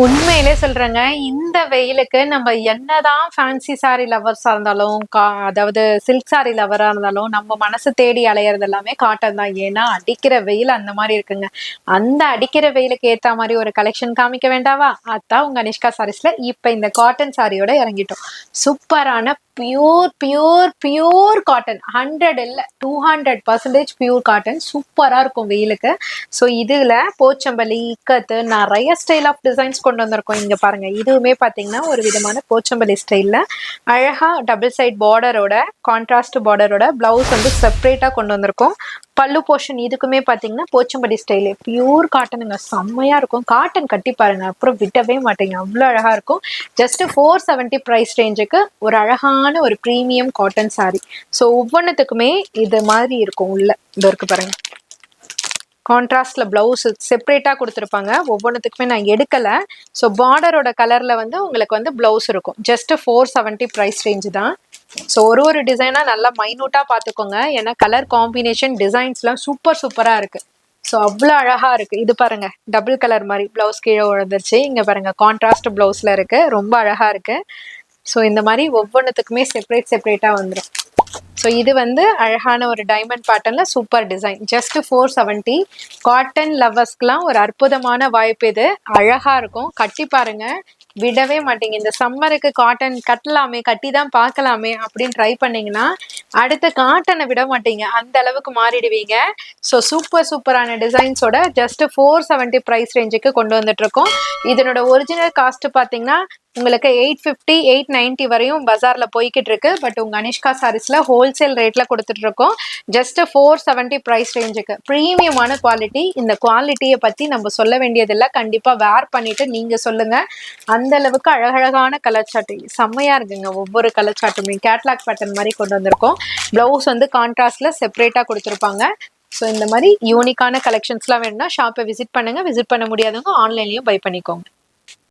உண்மையிலே சொல்றேங்க. இந்த வெயிலுக்கு நம்ம என்னதான் ஃபேன்சி சாரி லவர்ஸா இருந்தாலும், அதாவது சில்க் சாரி லவரா இருந்தாலும், நம்ம மனசு தேடி அலையறது எல்லாமே காட்டன் தான். ஏன்னா, அடிக்கிற வெயில் அந்த மாரி இருக்குங்க. அந்த அடிக்கிற வெயிலுக்கு ஏத்தா மாரி ஒரு கலெக்ஷன் காமிக்க வேண்டாவா? அதான் உங்க அனிஷ்கா சாரீஸ்ல இப்ப இந்த காட்டன் சாரியோட இறங்கிட்டோம். சூப்பரான பியூர் காட்டன். 100 இல்ல 200% பியூர் காட்டன். சூப்பரா இருக்கும் வெயிலுக்கு. ஸோ இதுல போச்சம்பள்ளி, இக்கத்து நிறைய ஸ்டைல் ஆஃப் டிசைன்ஸ் கொண்டு வந்திருக்கோம். இங்க பாருங்க, இதுவுமே பாத்தீங்கன்னா ஒரு விதமான போச்சம்பள்ளி ஸ்டைல்ல அழகா டபுள் சைட் பார்டரோட, கான்ட்ராஸ்ட் பார்டரோட பிளவுஸ் வந்து செப்பரேட்டா கொண்டு வந்திருக்கோம். பல்லு போர்ஷன் இதுக்குமே பாத்தீங்கன்னா போச்சம்பள்ளி ஸ்டைலு பியூர் காட்டனுங்க. செம்மையா இருக்கும். காட்டன் கட்டி பாருங்க, அப்புறம் விடவே மாட்டீங்க, அவ்வளோ அழகா இருக்கும். ஜஸ்ட் 470 பிரைஸ் ரேஞ்சுக்கு ஒரு அழகான ஒரு ப்ரீமியம் காட்டன் சாரி. ஸோ ஒவ்வொன்றுத்துக்குமே இது மாதிரி இருக்கும். உள்ள இது இருக்கு பாருங்க, கான்ட்ராஸ்ட்ல பிளவுஸ் செப்பரேட்டா கொடுத்துருப்பாங்க. ஒவ்வொன்றுத்துக்குமே நான் எடுக்கல. ஸோ பார்டரோட கலர்ல வந்து உங்களுக்கு வந்து பிளவுஸ் இருக்கும். ஜஸ்ட் 470 பிரைஸ் ரேஞ்ச் தான். ஸோ ஒரு டிசைனா நல்லா மைனூட்டா பார்த்துக்கோங்க. ஏன்னா கலர் காம்பினேஷன் டிசைன்ஸ்லாம் சூப்பரா இருக்கு. ஸோ அவ்வளோ அழகா இருக்கு. இது பாருங்க, டபுள் கலர் மாதிரி பிளவுஸ் கீழே விழுந்துருச்சு. இங்க பாருங்க, கான்ட்ராஸ்ட் பிளவுஸ்ல இருக்கு, ரொம்ப அழகா இருக்கு. ஸோ இந்த மாதிரி ஒவ்வொன்றுத்துக்குமே செப்பரேட்டா வந்துடும். ஸோ இது வந்து அழகான ஒரு டைமண்ட் பேட்டர்ன்ல சூப்பர் டிசைன். ஜஸ்ட் 470. காட்டன் லவ்வர்ஸ்க்குலாம் ஒரு அற்புதமான வாய்ப்பு இது. அழகா இருக்கும், கட்டி பாருங்க, விடவே மாட்டீங்க. இந்த சம்மருக்கு காட்டன் கட்டலாமே, கட்டி தான் பார்க்கலாமே அப்படின்னு ட்ரை பண்ணீங்கன்னா அடுத்த காட்டனை விட மாட்டீங்க, அந்த அளவுக்கு மாறிடுவீங்க. ஸோ சூப்பரான டிசைன்ஸோட ஜஸ்ட் 470 ப்ரைஸ் ரேஞ்சுக்கு கொண்டு வந்துட்டு இருக்கோம். இதனோட ஒரிஜினல் காஸ்ட் பார்த்தீங்கன்னா உங்களுக்கு 850 890 வரையும் பஜார்ல போய்கிட்டு இருக்கு. பட் உங்க அனிஷ்கா சாரீஸ்ல ஹோல்சேல் ரேட்ல கொடுத்துட்டு இருக்கோம். ஜஸ்ட் 470 பிரைஸ் ரேஞ்சுக்கு ப்ரீமியமான குவாலிட்டி. இந்த குவாலிட்டியை பத்தி நம்ம சொல்ல வேண்டியதில்லை, கண்டிப்பா வேர் பண்ணிட்டு நீங்க சொல்லுங்க. அந்த அளவுக்கு அழகழகான கலர் சாட்டு செம்மையா இருக்குங்க. ஒவ்வொரு கலர் சாட்டுமே கேட்லாக் பேட்டர்ன் மாதிரி கொண்டு வந்திருக்கோம். பிளவுஸ் வந்து கான்ட்ராஸ்ட்ல செப்பரேட்டா கொடுத்துருப்பாங்க. ஸோ இந்த மாதிரி யூனிக்கான கலெக்ஷன்ஸ்லாம் வேணும்னா ஷாப்பை விசிட் பண்ணுங்க. விசிட் பண்ண முடியாதவங்க ஆன்லைன்லயும் பை பண்ணிக்கோங்க.